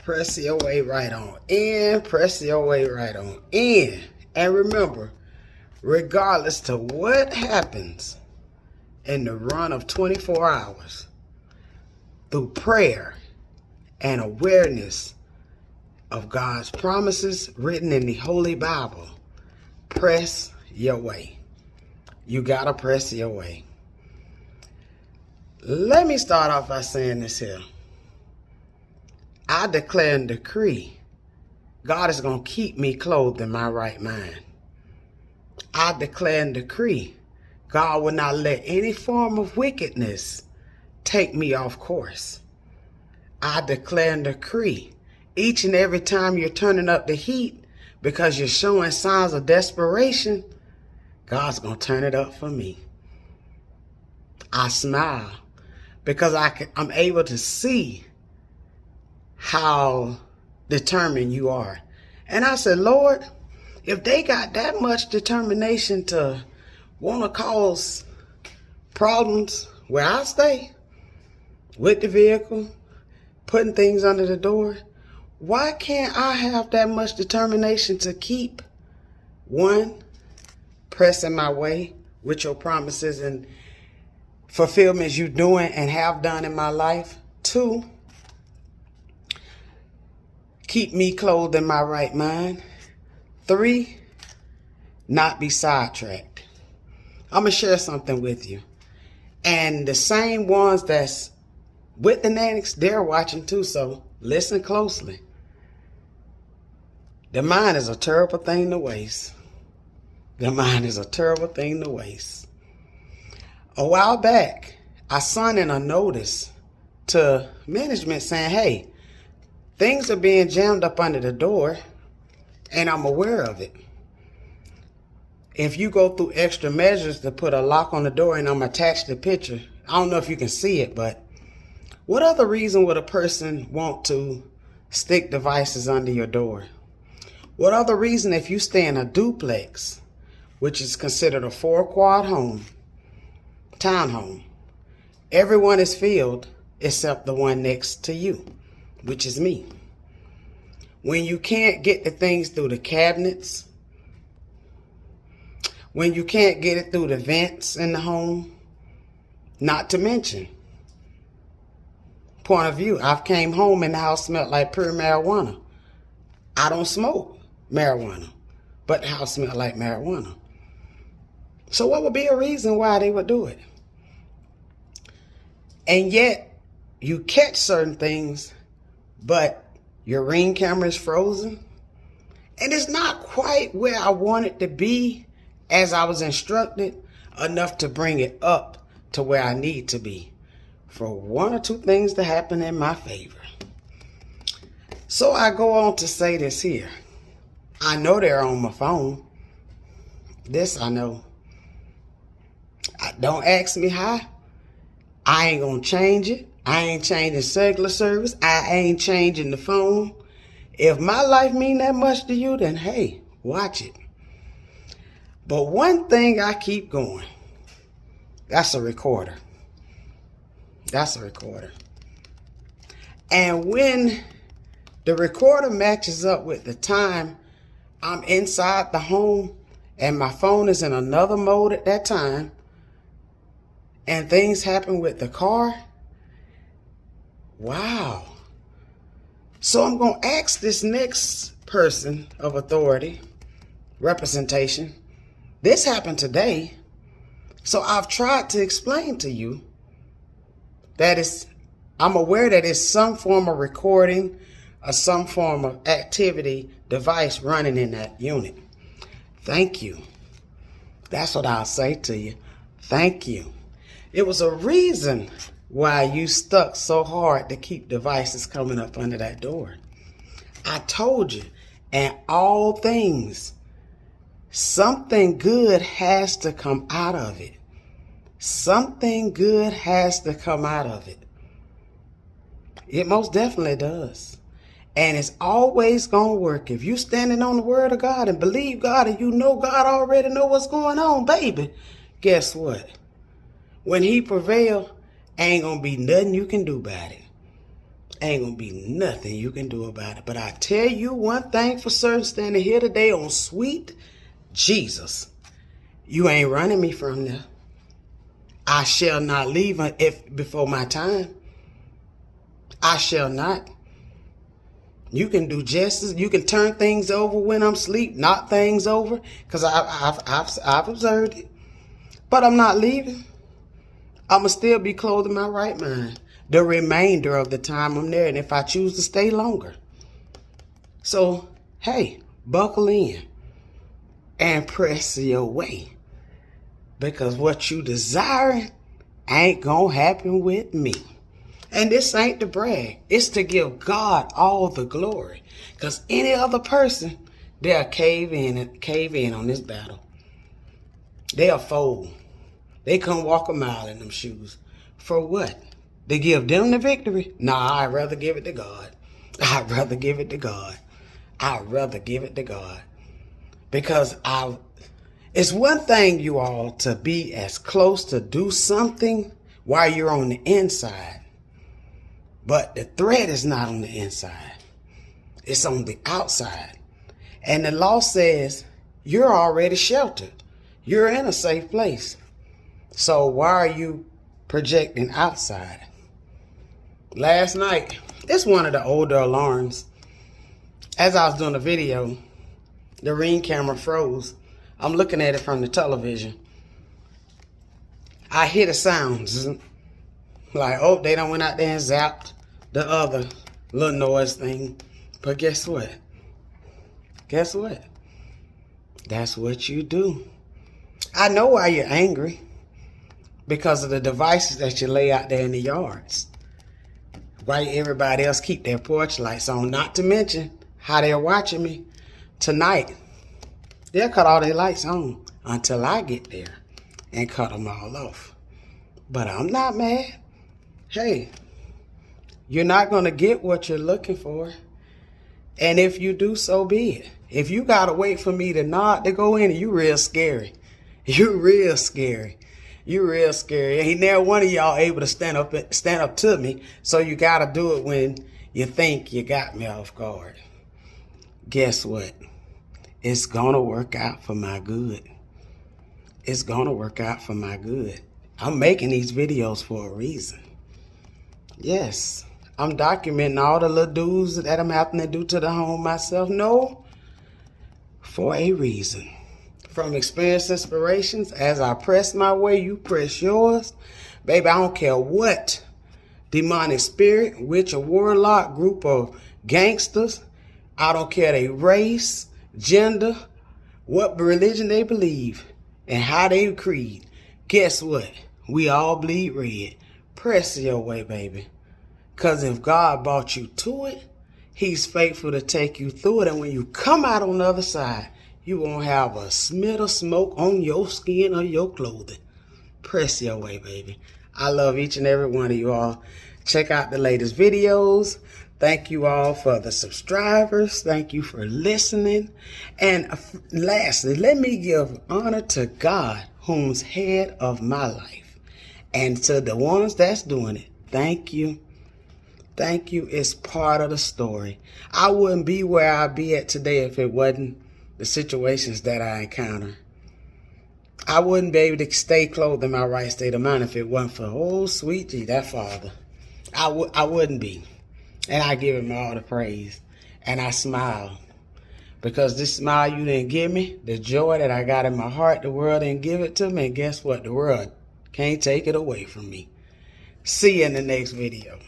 Press your way right on in. Press your way right on in. And remember, regardless to what happens in the run of 24 hours, through prayer and awareness of God's promises written in the Holy Bible, press your way. You gotta press your way. Let me start off by saying this here. I declare and decree God is going to keep me clothed in my right mind. I declare and decree God will not let any form of wickedness take me off course. I declare and decree each and every time you're turning up the heat because you're showing signs of desperation, God's going to turn it up for me. I smile because I'm able to see how determined you are. And I said, Lord, if they got that much determination to want to cause problems where I stay, with the vehicle, putting things under the door, why can't I have that much determination to keep, one, pressing my way with your promises and fulfillments you doing and have done in my life? Two, keep me clothed in my right mind. Three, not be sidetracked. I'm going to share something with you. And the same ones that's with the Nanics, they're watching too, so listen closely. The mind is a terrible thing to waste. The mind is a terrible thing to waste. A while back, I sent in a notice to management saying, hey, things are being jammed up under the door, and I'm aware of it. If you go through extra measures to put a lock on the door, and I'm attached the picture, I don't know if you can see it, but what other reason would a person want to stick devices under your door? What other reason, if you stay in a duplex, which is considered a 4-quad home, townhome, everyone is filled except the one next to you, which is me. When you can't get the things through the cabinets, when you can't get it through the vents in the home, not to mention, point of view, I've came home and the house smelled like pure marijuana. I don't smoke marijuana, but the house smelled like marijuana. So what would be a reason why they would do it? And yet, you catch certain things, but your Ring camera is frozen. And it's not quite where I want it to be as I was instructed, enough to bring it up to where I need to be for one or two things to happen in my favor. So I go on to say this here. I know they're on my phone. This I know. Don't ask me how. I ain't gonna change it. I ain't changing cellular service. I ain't changing the phone. If my life mean that much to you, then hey, watch it. But one thing I keep going, that's a recorder. That's a recorder. And when the recorder matches up with the time I'm inside the home and my phone is in another mode at that time, and things happen with the car, wow. So I'm going to ask this next person of authority, representation. This happened today. So I've tried to explain to you that I'm aware that it's some form of recording or some form of activity device running in that unit. Thank you. That's what I'll say to you. Thank you. It was a reason why you stuck so hard to keep devices coming up under that door. I told you, and all things, something good has to come out of it. Something good has to come out of it. It most definitely does. And it's always going to work. If you standing on the word of God and believe God and you know God already know what's going on, baby, guess what? When he prevail, ain't going to be nothing you can do about it. Ain't gonna be nothing you can do about it. But I tell you one thing for certain, standing here today on sweet Jesus, you ain't running me from there. I shall not leave before my time. I shall not. You can do justice. You can turn things over when I'm asleep, knock things over, because I've observed it. But I'm not leaving. I'm going to still be clothed in my right mind the remainder of the time I'm there, and if I choose to stay longer. So, hey, buckle in and press your way, because what you desiring ain't going to happen with me. And this ain't to brag. It's to give God all the glory. Because any other person, they'll cave in on this battle. They'll fold. They come walk a mile in them shoes. For what? They give them the victory? Nah, I'd rather give it to God. I'd rather give it to God. I'd rather give it to God. Because it's one thing, you all, to be as close to do something while you're on the inside. But the threat is not on the inside. It's on the outside. And the law says you're already sheltered. You're in a safe place. So why are you projecting outside? Last night, it's one of the older alarms. As I was doing the video, the Ring camera froze. I'm looking at it from the television. I hear the sounds. Like, oh, they done went out there and zapped the other little noise thing. But guess what? Guess what? That's what you do. I know why you're angry. Because of the devices that you lay out there in the yards. Why everybody else keep their porch lights on. Not to mention how they're watching me tonight. They'll cut all their lights on until I get there and cut them all off. But I'm not mad. Hey, you're not going to get what you're looking for. And if you do, so be it. If you got to wait for me to nod to go in, you real scary. You real scary. You real scary. Ain't never one of y'all able to stand up to me. So you got to do it when you think you got me off guard. Guess what? It's going to work out for my good. It's going to work out for my good. I'm making these videos for a reason. Yes, I'm documenting all the little do's that I'm having to do to the home myself. No, for a reason. From Experience Inspirations, as I press my way, you press yours. Baby, I don't care what demonic spirit, witch or warlock, group of gangsters. I don't care their race, gender, what religion they believe, and how they creed. Guess what? We all bleed red. Press your way, baby. Because if God brought you to it, he's faithful to take you through it. And when you come out on the other side, you won't have a smell of smoke on your skin or your clothing. Press your way, baby. I love each and every one of you all. Check out the latest videos. Thank you all for the subscribers. Thank you for listening. And lastly, let me give honor to God, whom's head of my life. And to the ones that's doing it, thank you. Thank you. It's part of the story. I wouldn't be where I'd be at today if it wasn't the situations that I encounter. I wouldn't be able to stay clothed in my right state of mind if it wasn't for, oh, sweet G, that Father. I wouldn't be. And I give him all the praise. And I smile. Because this smile you didn't give me, the joy that I got in my heart, the world didn't give it to me. And guess what? The world can't take it away from me. See you in the next video.